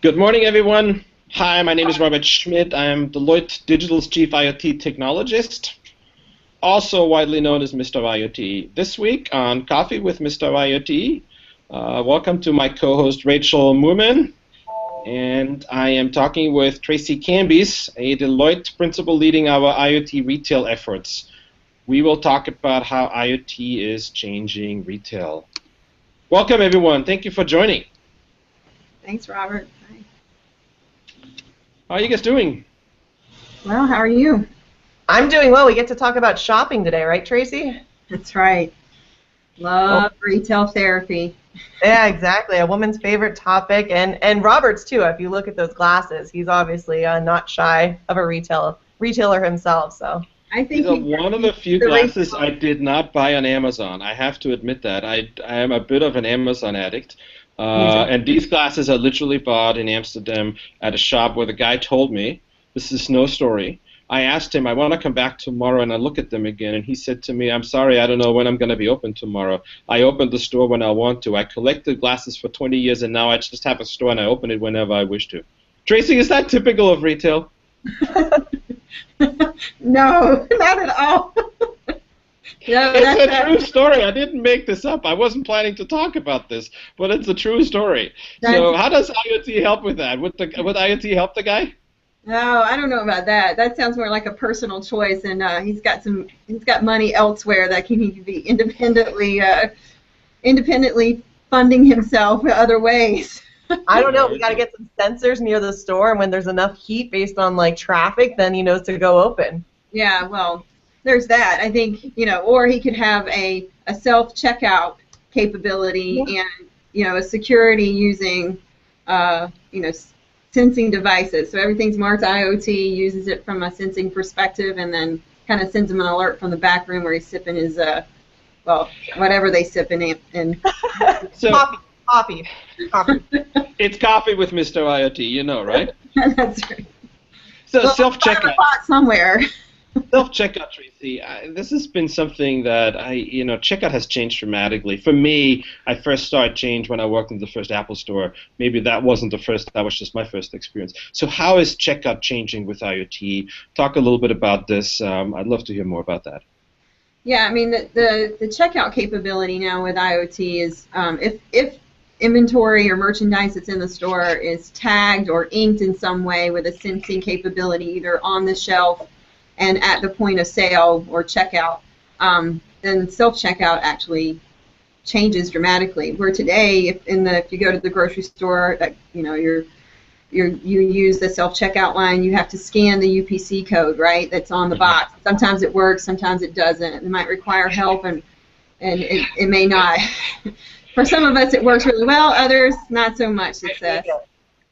Good morning, everyone. Hi, my name is Robert Schmid. I am Deloitte Digital's Chief IoT Technologist, also widely known as Mr. IoT. This week on Coffee with Mr. IoT, welcome to my co-host Rachel Mohrmann, and I am talking with Tracy Cambis, a Deloitte principal leading our IoT retail efforts. We will talk about how IoT is changing retail. Welcome, everyone. Thank you for joining. Thanks, Robert. Hi. How are you guys doing? Well, how are you? I'm doing well. We get to talk about shopping today, right, Tracy? That's right. Love retail therapy. Yeah, exactly. A woman's favorite topic, and Robert's too. If you look at those glasses, he's obviously not shy of a retailer himself. So I think one of the few glasses I did not buy on Amazon. I have to admit that I am a bit of an Amazon addict. And these glasses I literally bought in Amsterdam at a shop where the guy told me, this is no story. I asked him, I want to come back tomorrow and I look at them again, and he said to me, I'm sorry, I don't know when I'm going to be open tomorrow. I open the store when I want to. I collected glasses for 20 years and now I just have a store and I open it whenever I wish to. Tracy, is that typical of retail? No, not at all. No, it's a true story. I didn't make this up. I wasn't planning to talk about this, but it's a true story. So how does IoT help with that? Would IoT help the guy? No, I don't know about that. That sounds more like a personal choice, and he's got money elsewhere that he can be independently funding himself in other ways. I don't know. We got to get some sensors near the store, and when there's enough heat based on like traffic, then he knows to go open. Yeah, well, there's that. I think, or he could have a self-checkout capability and, a security using, sensing devices. So everything's marked IoT, uses it from a sensing perspective, and then kind of sends him an alert from the back room where he's sipping his, whatever they sip in. So, Coffee. It's coffee with Mr. IoT, right? That's right. So self-checkout. Somewhere. Self-checkout, Tracy, this has been something that checkout has changed dramatically. For me, I first started change when I worked in the first Apple store. Maybe that wasn't the first, that was just my first experience. So how is checkout changing with IoT? Talk a little bit about this. I'd love to hear more about that. Yeah, I mean, the checkout capability now with IoT is if inventory or merchandise that's in the store is tagged or inked in some way with a sensing capability, either on the shelf and at the point of sale or checkout, then self-checkout actually changes dramatically. Where today, if you go to the grocery store, you use the self-checkout line, you have to scan the UPC code, right? That's on the box. Sometimes it works, sometimes it doesn't. It might require help, and it may not. For some of us, it works really well. Others, not so much success.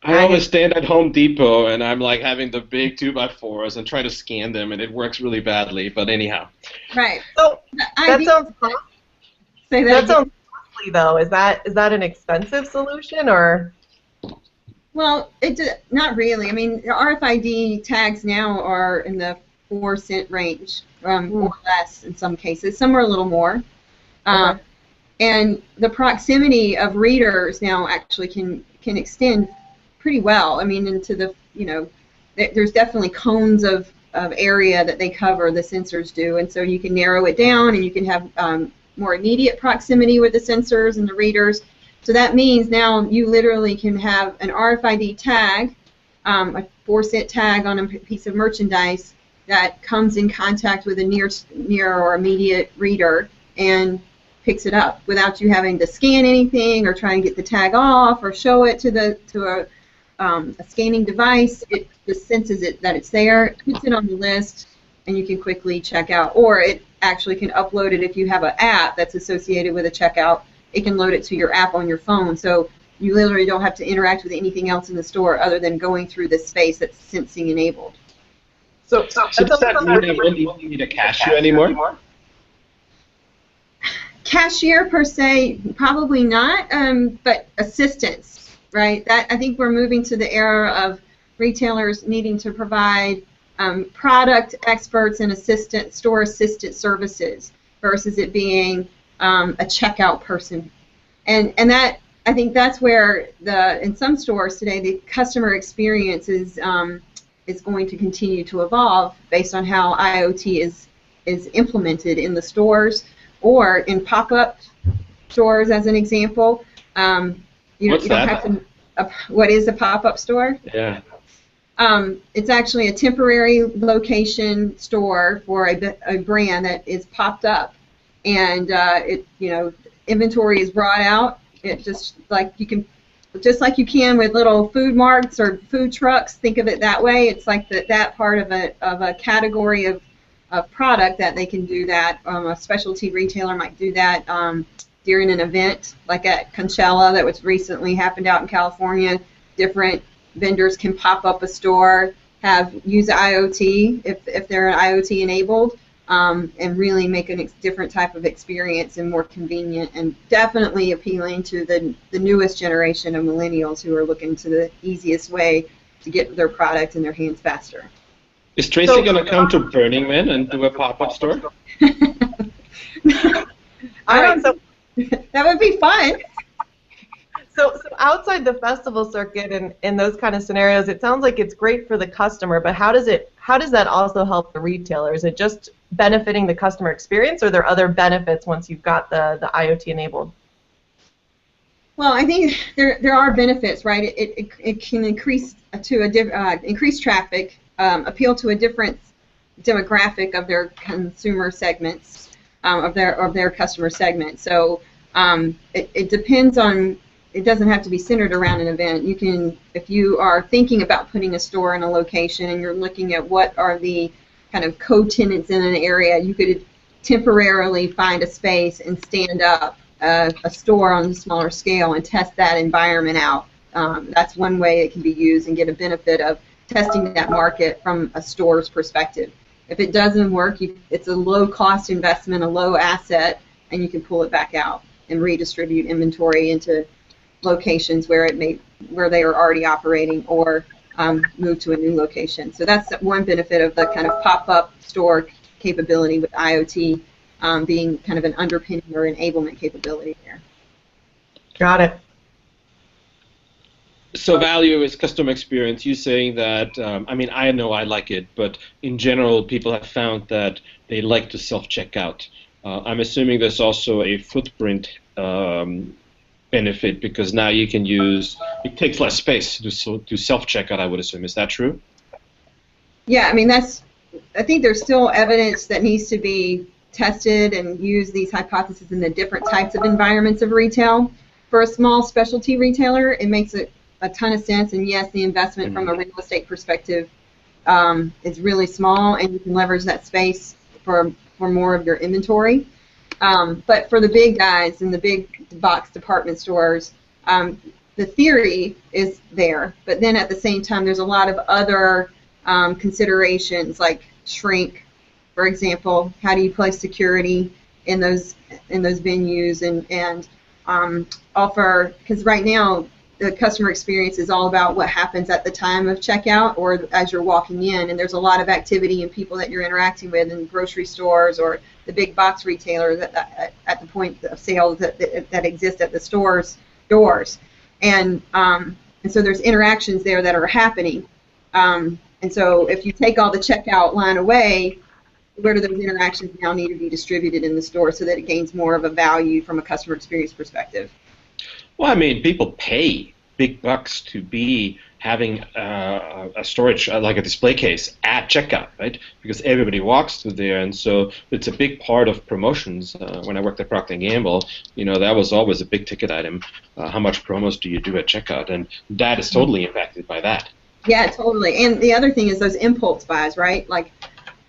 I always stand at Home Depot and I'm like having the big 2x4s and try to scan them, and it works really badly. But anyhow. Right. So that sounds costly. That sounds costly, though. Is that an expensive solution, or? Well, not really. I mean, RFID tags now are in the 4-cent range, more or less in some cases. Some are a little more. And the proximity of readers now actually can extend pretty well. I mean, into the, there's definitely cones of area that they cover, the sensors do, and so you can narrow it down and you can have more immediate proximity with the sensors and the readers. So that means now you literally can have an RFID tag, a 4-cent tag on a piece of merchandise that comes in contact with a near or immediate reader and picks it up without you having to scan anything or try and get the tag off or show it to a scanning device. It just senses that it's there, puts it on the list, and you can quickly check out. Or it actually can upload it if you have an app that's associated with a checkout. It can load it to your app on your phone, so you literally don't have to interact with anything else in the store other than going through this space that's sensing enabled. So does that mean that you don't need a cashier anymore? Cashier per se, probably not, but assistance, right? I think we're moving to the era of retailers needing to provide product experts and store assistant services versus it being a checkout person, and that I think that's where in some stores today the customer experience is going to continue to evolve based on how IoT is implemented in the stores or in pop-up stores, as an example. You don't have to. What is a pop-up store? Yeah. It's actually a temporary location store for a brand that is popped up, and inventory is brought out. It just like you can with little food marts or food trucks. Think of it that way. It's like that part of a category of product that they can do that. A specialty retailer might do that during an event, like at Coachella that was recently happened out in California. Different vendors can pop up a store, use IoT if they're IoT enabled, and really make a different type of experience and more convenient, and definitely appealing to the newest generation of millennials who are looking to the easiest way to get their product in their hands faster. Is Tracy going to come to Burning Man and do a pop-up store? That would be fun. So outside the festival circuit and in those kind of scenarios, it sounds like it's great for the customer, but how does that also help the retailer? Is it just benefiting the customer experience, or are there other benefits once you've got the IoT enabled? Well, I think there are benefits, right? It can increase increase traffic, appeal to a different demographic of their consumer segments, of their customer segment. So it depends on. It doesn't have to be centered around an event. You can, if you are thinking about putting a store in a location and you're looking at what are the kind of co-tenants in an area, you could temporarily find a space and stand up a store on a smaller scale and test that environment out. That's one way it can be used and get a benefit of testing that market from a store's perspective. If it doesn't work, it's a low-cost investment, a low asset, and you can pull it back out and redistribute inventory into locations where they are already operating, or move to a new location. So that's one benefit of the kind of pop-up store capability with IoT being kind of an underpinning or enablement capability there. Got it. So value is customer experience. You saying that, I know I like it, but in general people have found that they like to self-checkout. I'm assuming there's also a footprint benefit, because now you can it takes less space to self-checkout, I would assume. Is that true? Yeah, I think there's still evidence that needs to be tested and use these hypotheses in the different types of environments of retail. For a small specialty retailer, it makes a ton of sense, and yes, the investment from a real estate perspective is really small, and you can leverage that space for more of your inventory. But for the big guys in the big box department stores, the theory is there, but then at the same time there's a lot of other considerations, like shrink, for example. How do you place security in those venues, and offer, because right now the customer experience is all about what happens at the time of checkout or as you're walking in, and there's a lot of activity and people that you're interacting with in grocery stores or the big box retailers at the point of sale that exist at the store's doors, and so there's interactions there that are happening, and so if you take all the checkout line away, where do those interactions now need to be distributed in the store so that it gains more of a value from a customer experience perspective? Well, people pay big bucks to be having a storage, like a display case at checkout, right? Because everybody walks through there, and so it's a big part of promotions. When I worked at Procter & Gamble, that was always a big ticket item. How much promos do you do at checkout? And that is totally impacted by that. Yeah, totally. And the other thing is those impulse buys, right? Like,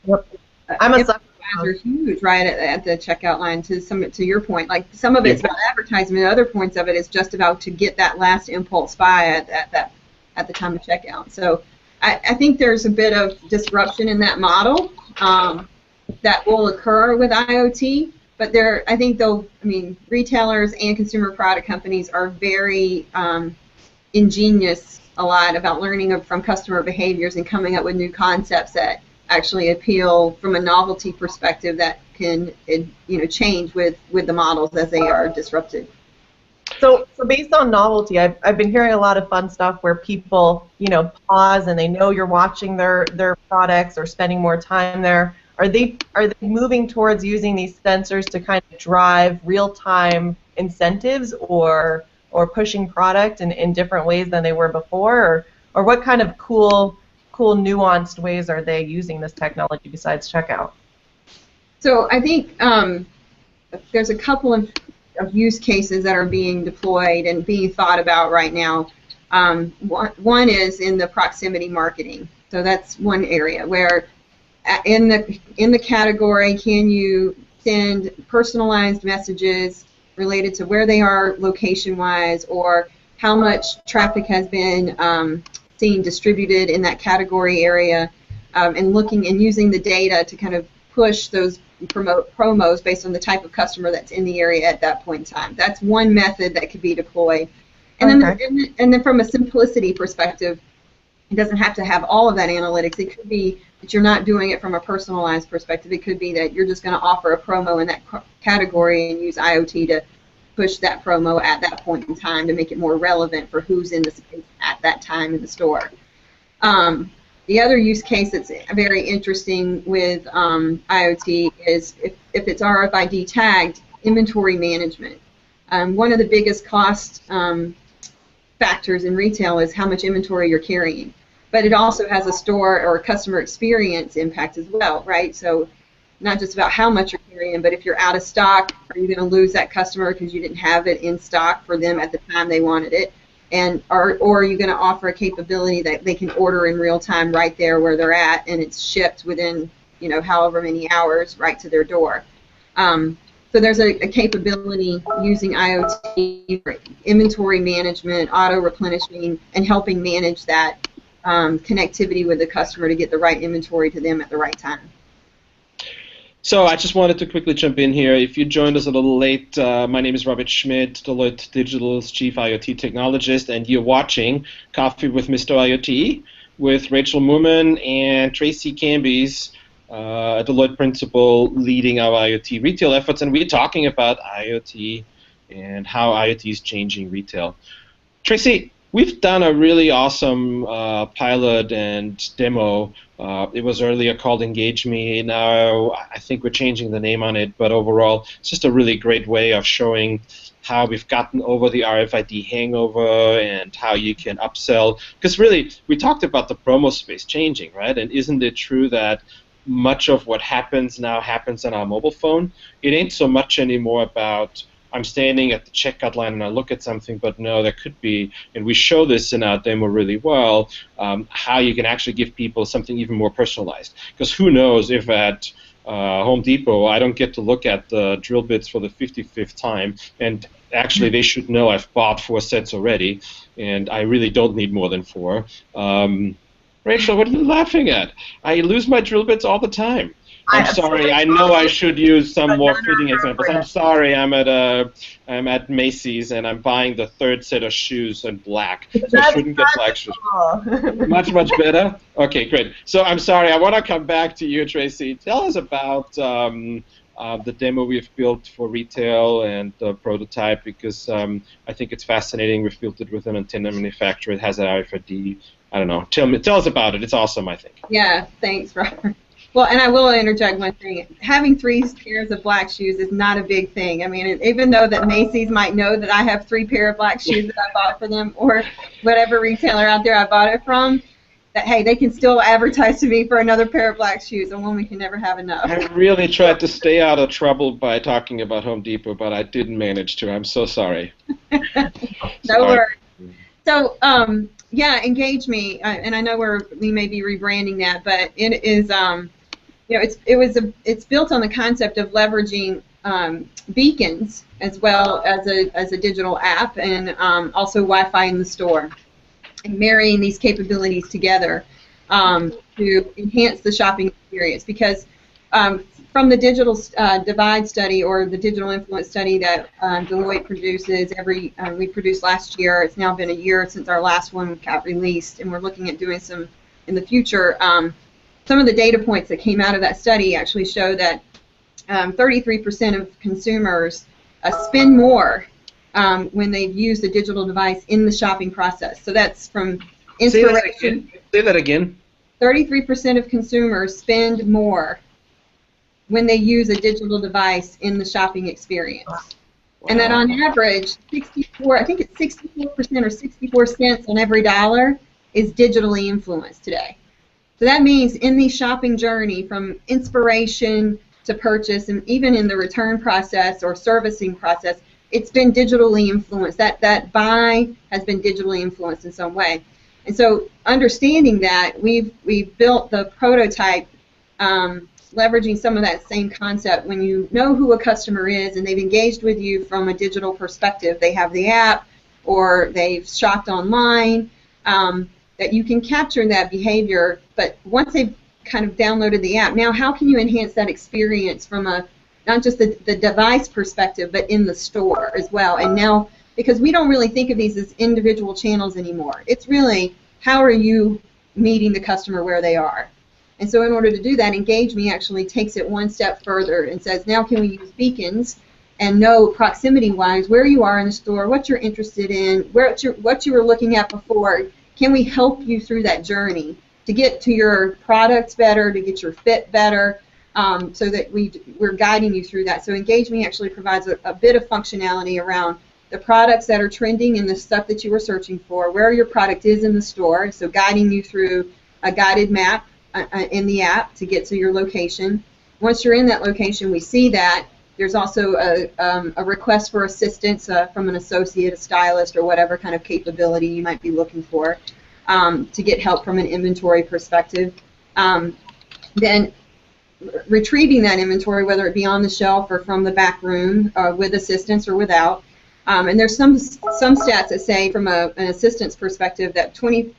yep. I'm a sucker. Are huge, right, at the checkout line. To your point, like some of it's about advertisement, other points of it is just about to get that last impulse buy at the time of checkout. So I think there's a bit of disruption in that model that will occur with IoT. But retailers and consumer product companies are very ingenious a lot about learning from customer behaviors and coming up with new concepts that actually appeal from a novelty perspective that can change with the models as they are disrupted. So based on novelty, I've been hearing a lot of fun stuff where people, pause and they know you're watching their products or spending more time there. Are they moving towards using these sensors to kind of drive real-time incentives or pushing product in different ways than they were before, or what kind of cool nuanced ways are they using this technology besides checkout? So I think there's a couple of use cases that are being deployed and being thought about right now. One is in the proximity marketing. So that's one area where in the category, can you send personalized messages related to where they are location-wise, or how much traffic has been seen distributed in that category area, and looking and using the data to kind of push those promos based on the type of customer that's in the area at that point in time. That's one method that could be deployed. And then from a simplicity perspective, it doesn't have to have all of that analytics. It could be that you're not doing it from a personalized perspective. It could be that you're just going to offer a promo in that category and use IoT to push that promo at that point in time to make it more relevant for who's in the space at that time in the store. The other use case that's very interesting with IoT is if it's RFID tagged, inventory management. One of the biggest cost factors in retail is how much inventory you're carrying. But it also has a store or a customer experience impact as well, right? So not just about how much you're carrying, but if you're out of stock, are you going to lose that customer because you didn't have it in stock for them at the time they wanted it? Or are you going to offer a capability that they can order in real time right there where they're at, and it's shipped within however many hours right to their door? So there's a capability using IoT for inventory management, auto replenishing, and helping manage that connectivity with the customer to get the right inventory to them at the right time. So I just wanted to quickly jump in here. If you joined us a little late, my name is Robert Schmid, Deloitte Digital's Chief IoT Technologist, and you're watching Coffee with Mr. IoT with Rachel Mohrmann and Tracy Cambies, a Deloitte principal leading our IoT retail efforts, and we're talking about IoT and how IoT is changing retail. Tracy, we've done a really awesome pilot and demo. It was earlier called Engage Me. Now I think we're changing the name on it, but overall it's just a really great way of showing how we've gotten over the RFID hangover and how you can upsell. Because really, we talked about the promo space changing, right? And isn't it true that much of what happens now happens on our mobile phone? It ain't so much anymore about I'm standing at the checkout line and I look at something, but no, there could be, and we show this in our demo really well, how you can actually give people something even more personalized. Because who knows if at Home Depot I don't get to look at the drill bits for the 55th time, and actually they should know I've bought 4 sets already, and I really don't need more than 4. Rachel, what are you laughing at? I lose my drill bits all the time. I'm sorry. I know I should use some more fitting examples. I'm sorry. I'm at Macy's and I'm buying the 3rd set of shoes in black. So I shouldn't get black shoes. Much better. Okay, great. So I'm sorry. I want to come back to you, Tracy. Tell us about the demo we've built for retail and the prototype, because I think it's fascinating. We've built it with an antenna manufacturer. It has an RFID. I don't know. Tell us about it. It's awesome, I think. Yeah. Thanks, Robert. Well, and I will interject one thing. Having 3 pairs of black shoes is not a big thing. I mean, even though that Macy's might know that I have 3 pair of black shoes that I bought for them, or whatever retailer out there I bought it from, that, hey, they can still advertise to me for another pair of black shoes, and one we can never have enough. I really tried to stay out of trouble by talking about Home Depot, but I didn't manage to. I'm so sorry. No worries. So, yeah, Engage Me, and I know we may be rebranding that, but it is, it's built on the concept of leveraging beacons as well as a digital app, and also Wi-Fi in the store, and marrying these capabilities together to enhance the shopping experience. Because from the digital divide study, or the digital influence study that Deloitte produces we produced last year. It's now been a year since our last one got released, and we're looking at doing some in the future. Some of the data points that came out of that study actually show that 33% of consumers spend more when they've used a digital device in the shopping process. So that's from inspiration. Say that again. 33% of consumers spend more when they use a digital device in the shopping experience. Wow. And that on average, 64, I think it's 64% or 64 cents on every dollar is digitally influenced today. So that means in the shopping journey, from inspiration to purchase, and even in the return process or servicing process, it's been digitally influenced. That buy has been digitally influenced in some way. And so understanding that, we've built the prototype leveraging some of that same concept. When you know who a customer is and they've engaged with you from a digital perspective, they have the app or they've shopped online, that you can capture that behavior. But once they've kind of downloaded the app, now how can you enhance that experience from a not just the device perspective, but in the store as well? And now, because we don't really think of these as individual channels anymore, it's really how are you meeting the customer where they are. And so in order to do that, Engage Me actually takes it one step further and says, now can we use beacons and know proximity-wise where you are in the store, what you're interested in, what you were looking at before. Can we help you through that journey to get to your products better, to get your fit better, so that we're guiding you through that. So Engage Me actually provides a bit of functionality around the products that are trending and the stuff that you were searching for, where your product is in the store, so guiding you through a guided map in the app to get to your location. Once you're in that location, we see that. There's also a request for assistance from an associate, a stylist, or whatever kind of capability you might be looking for to get help from an inventory perspective. Then retrieving that inventory, whether it be on the shelf or from the back room with assistance or without. And there's some stats that say from an assistance perspective that 20%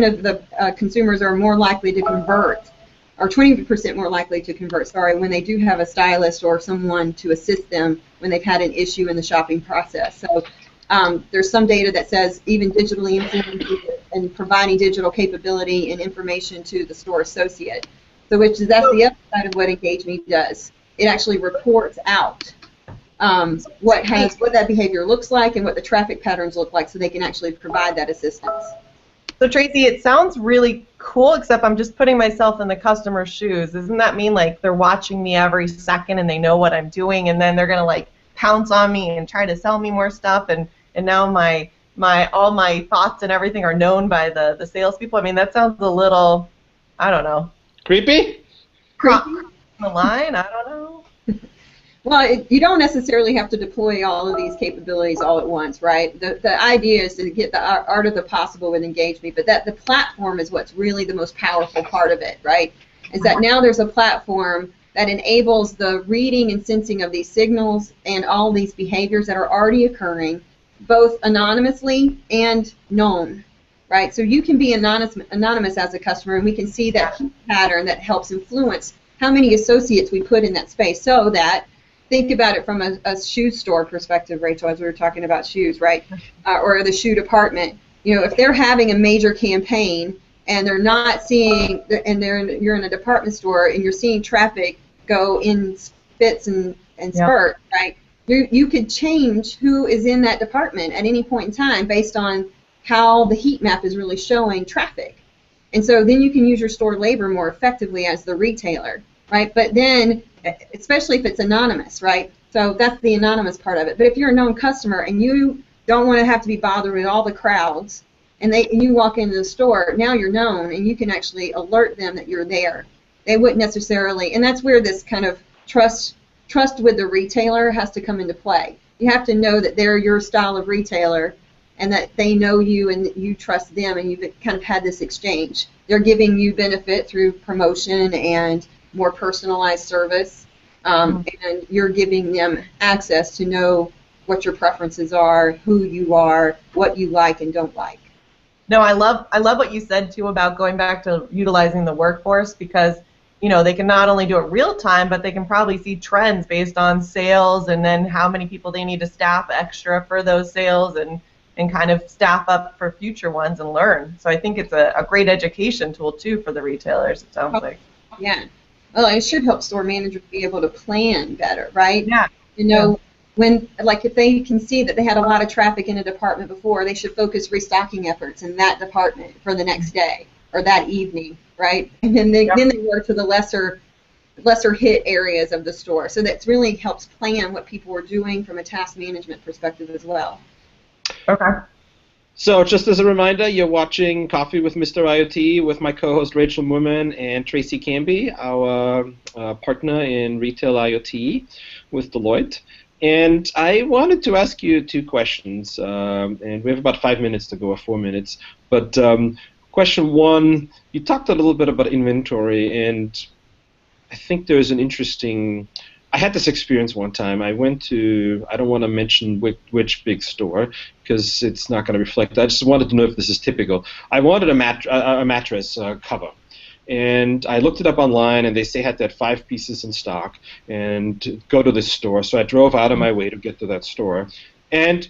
of the consumers are more likely to convert, or 20% more likely to convert, sorry, when they do have a stylist or someone to assist them when they've had an issue in the shopping process. So there's some data that says even digitally influencing and providing digital capability and information to the store associate. So that's the other side of what Engage Me does. It actually reports out what that behavior looks like and what the traffic patterns look like, so they can actually provide that assistance. So Tracy, it sounds really cool, except I'm just putting myself in the customer's shoes. Doesn't that mean like they're watching me every second and they know what I'm doing, and then they're gonna like pounce on me and try to sell me more stuff, and now all my thoughts and everything are known by the salespeople? I mean, that sounds a little, I don't know. Creepy? Creepy? The line? I don't know. Well, you don't necessarily have to deploy all of these capabilities all at once, right? The idea is to get the art of the possible with Engage Me, but the platform is what's really the most powerful part of it, right? Is that now there's a platform that enables the reading and sensing of these signals and all these behaviors that are already occurring, both anonymously and known, right? So you can be anonymous as a customer, and we can see that pattern that helps influence how many associates we put in that space, so that, think about it from a shoe store perspective, Rachel, as we were talking about shoes, right? Or the shoe department. You know, if they're having a major campaign and they're not seeing, and you're in a department store and you're seeing traffic go in fits and spurts, right? You could change who is in that department at any point in time based on how the heat map is really showing traffic. And so then you can use your store labor more effectively as the retailer, right? But then, especially if it's anonymous, right? So that's the anonymous part of it. But if you're a known customer and you don't want to have to be bothered with all the crowds, and you walk into the store, now you're known, and you can actually alert them that you're there. They wouldn't necessarily, and that's where this kind of trust with the retailer has to come into play. You have to know that they're your style of retailer, and that they know you and you trust them, and you've kind of had this exchange. They're giving you benefit through promotion and more personalized service, and you're giving them access to know what your preferences are, who you are, what you like and don't like. No, I love what you said too about going back to utilizing the workforce, because they can not only do it real time, but they can probably see trends based on sales, and then how many people they need to staff extra for those sales, and kind of staff up for future ones and learn. So I think it's a great education tool too for the retailers, it sounds like. Yeah. Well, it should help store managers be able to plan better, right? Yeah. like if they can see that they had a lot of traffic in a department before, they should focus restocking efforts in that department for the next day or that evening, right? And then they work to the lesser hit areas of the store. So that really helps plan what people are doing from a task management perspective as well. Okay. So just as a reminder, you're watching Coffee with Mr. IoT with my co-host Rachel Mohrmann and Tracy Canby, our partner in Retail IoT with Deloitte. And I wanted to ask you two questions, and we have about 5 minutes to go, or 4 minutes. But question one, you talked a little bit about inventory, and I think there's an interesting. I had this experience one time. I went to, I don't want to mention which big store because it's not going to reflect. I just wanted to know if this is typical. I wanted a mattress cover. And I looked it up online, and they say had that 5 pieces in stock, and go to this store. So I drove out of my way to get to that store, and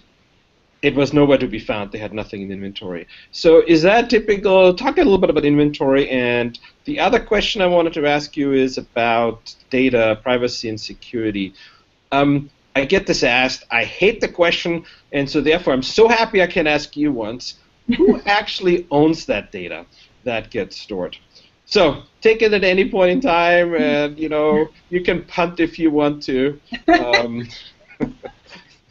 it was nowhere to be found. They had nothing in inventory. So is that typical? Talk a little bit about inventory. And the other question I wanted to ask you is about data, privacy, and security. I get this asked. I hate the question, and so therefore I'm so happy I can ask you once. Who actually owns that data that gets stored? So take it at any point in time, and you can punt if you want to.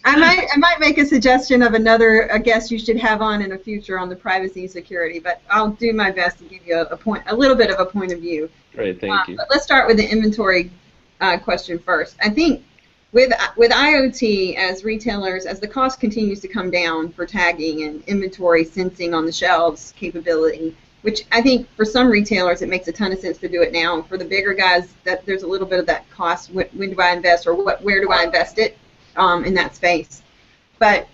I might make a suggestion of a guest you should have on in the future on the privacy and security, but I'll do my best to give you a little bit of a point of view. Great, thank you. But let's start with the inventory question first. I think with IoT, as retailers, as the cost continues to come down for tagging and inventory sensing on the shelves capability, which I think for some retailers it makes a ton of sense to do it now. For the bigger guys, that there's a little bit of that cost. When do I invest, or where do I invest it in that space? But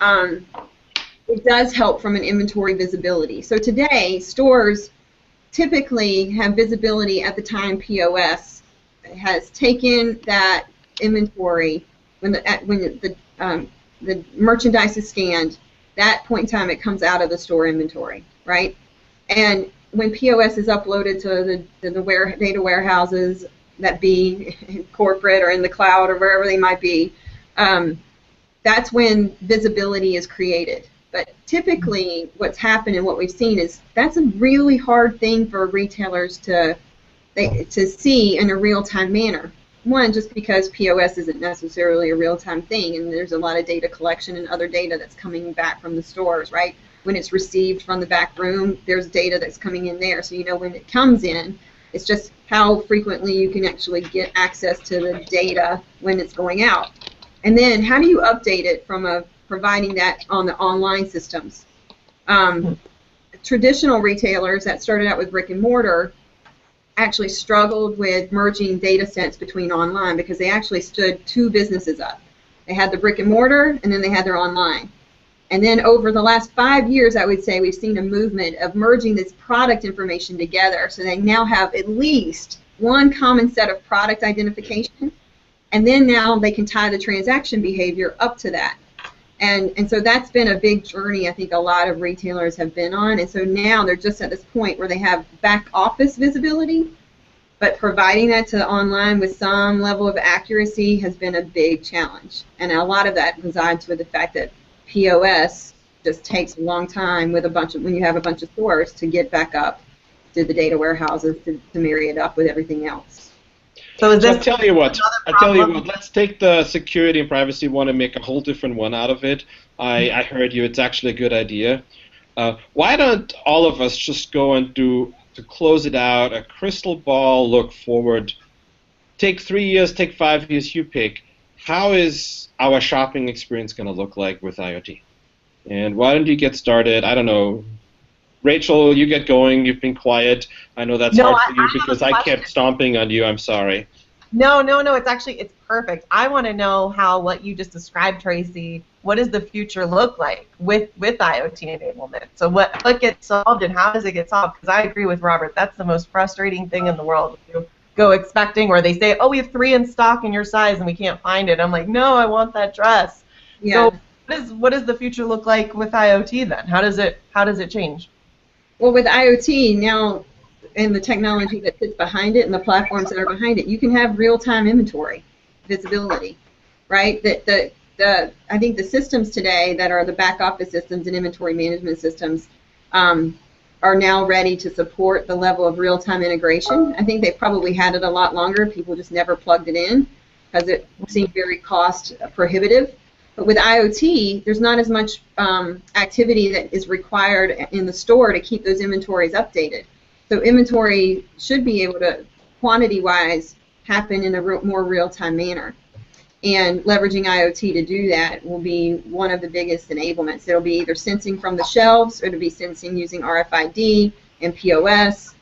it does help from an inventory visibility. So today, stores typically have visibility at the time POS has taken that inventory when the merchandise is scanned. That point in time, it comes out of the store inventory, right? And when POS is uploaded to the data warehouses that be corporate or in the cloud or wherever they might be, that's when visibility is created. But typically what's happened and what we've seen is that's a really hard thing for retailers to see in a real-time manner. One, just because POS isn't necessarily a real-time thing, and there's a lot of data collection and other data that's coming back from the stores, right? When it's received from the back room, there's data that's coming in there. So you know when it comes in, it's just how frequently you can actually get access to the data when it's going out. And then how do you update it from providing that on the online systems? Traditional retailers that started out with brick and mortar actually struggled with merging data sets between online because they actually stood 2 businesses up. They had the brick and mortar, and then they had their online. And then over the last 5 years, I would say we've seen a movement of merging this product information together, so they now have at least one common set of product identification, and then now they can tie the transaction behavior up to that. And so that's been a big journey I think a lot of retailers have been on, and so now they're just at this point where they have back office visibility, but providing that to online with some level of accuracy has been a big challenge. And a lot of that resides with the fact that POS just takes a long time with when you have a bunch of stores to get back up to the data warehouses to marry it up with everything else. So is this I tell you what, let's take the security and privacy one and make a whole different one out of it. I heard you, it's actually a good idea. Why don't all of us just go and to close it out, a crystal ball look forward, take 3 years, take 5 years, you pick. How is our shopping experience going to look like with IoT? And why don't you get started? I don't know. Rachel, you get going. You've been quiet. I know that's hard for you because I kept stomping on you. I'm sorry. No. It's perfect. I want to know what you just described, Tracy. What does the future look like with IoT enablement? So what gets solved and how does it get solved? Because I agree with Robert. That's the most frustrating thing in the world. You go expecting, or they say, oh, we have 3 in stock in your size and we can't find it. I'm like, no, I want that dress. Yeah. So what does the future look like with IoT then? How does it change? Well, with IoT now, and the technology that sits behind it and the platforms that are behind it, you can have real-time inventory visibility, right? That I think the systems today that are the back office systems and inventory management systems are now ready to support the level of real-time integration. I think they probably had it a lot longer. People just never plugged it in because it seemed very cost prohibitive. But with IoT, there's not as much activity that is required in the store to keep those inventories updated. So inventory should be able to, quantity-wise, happen in a more real-time manner. And leveraging IoT to do that will be one of the biggest enablements. It'll be either sensing from the shelves, or it'll be sensing using RFID and POS.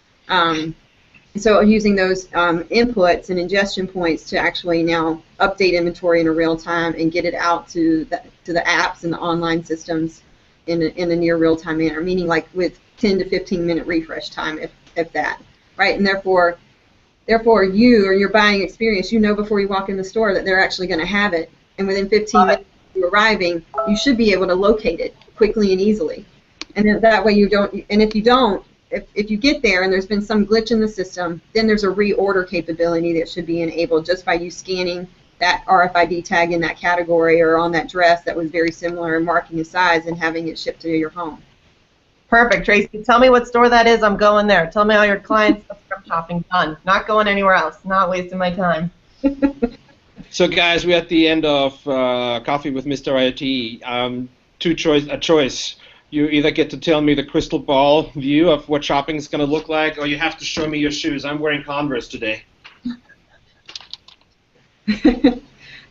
So using those inputs and ingestion points to actually now update inventory in a real time and get it out to the apps and the online systems in a near real time manner, meaning like with 10 to 15 minute refresh time, if that, right? And therefore you or your buying experience, you know before you walk in the store that they're actually going to have it, and within 15 minutes of you arriving, you should be able to locate it quickly and easily. And then that way you don't, and if you don't, if you get there and there's been some glitch in the system, then there's a reorder capability that should be enabled just by you scanning that RFID tag in that category or on that dress that was very similar and marking a size and having it shipped to your home. Perfect, Tracy. Tell me what store that is. I'm going there. Tell me all your clients from shopping. Done. Not going anywhere else. Not wasting my time. So, guys, we're at the end of Coffee with Mr. IoT. A choice. You either get to tell me the crystal ball view of what shopping is going to look like, or you have to show me your shoes. I'm wearing Converse today.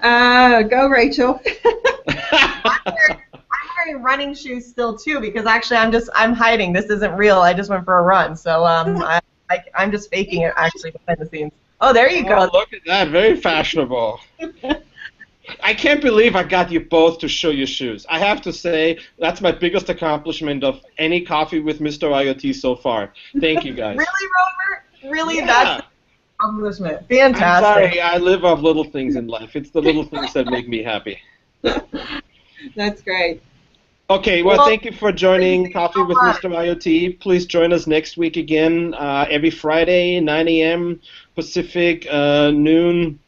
Go, Rachel. I'm wearing running shoes still too, because actually I'm hiding. This isn't real. I just went for a run, so I'm just faking it actually behind the scenes. Oh, there you go. Look at that, very fashionable. I can't believe I got you both to show your shoes. I have to say that's my biggest accomplishment of any Coffee with Mr. IoT so far. Thank you, guys. Really, Robert? Really? Yeah. That's an accomplishment. Fantastic. I'm sorry, I live off little things in life. It's the little things that make me happy. That's great. Okay, well, thank you for joining Coffee with Mr. IoT. Please join us next week again, every Friday, 9 a.m. Pacific, noon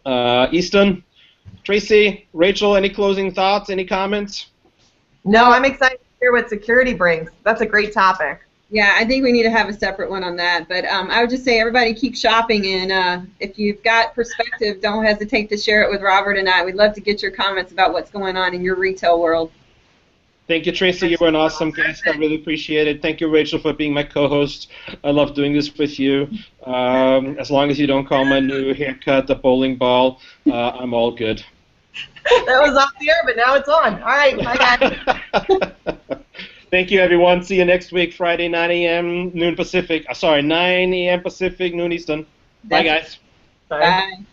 Eastern. Tracy, Rachel, any closing thoughts, any comments? No, I'm excited to hear what security brings. That's a great topic. Yeah, I think we need to have a separate one on that. But I would just say everybody keep shopping, and if you've got perspective, don't hesitate to share it with Robert and I. We'd love to get your comments about what's going on in your retail world. Thank you, Tracy. You were an awesome guest. I really appreciate it. Thank you, Rachel, for being my co-host. I love doing this with you. As long as you don't call my new haircut a bowling ball, I'm all good. That was off the air, but now it's on. All right, bye, guys. Thank you, everyone. See you next week, Friday, 9 a.m., noon Pacific. 9 a.m. Pacific, noon Eastern. Bye, guys. Bye.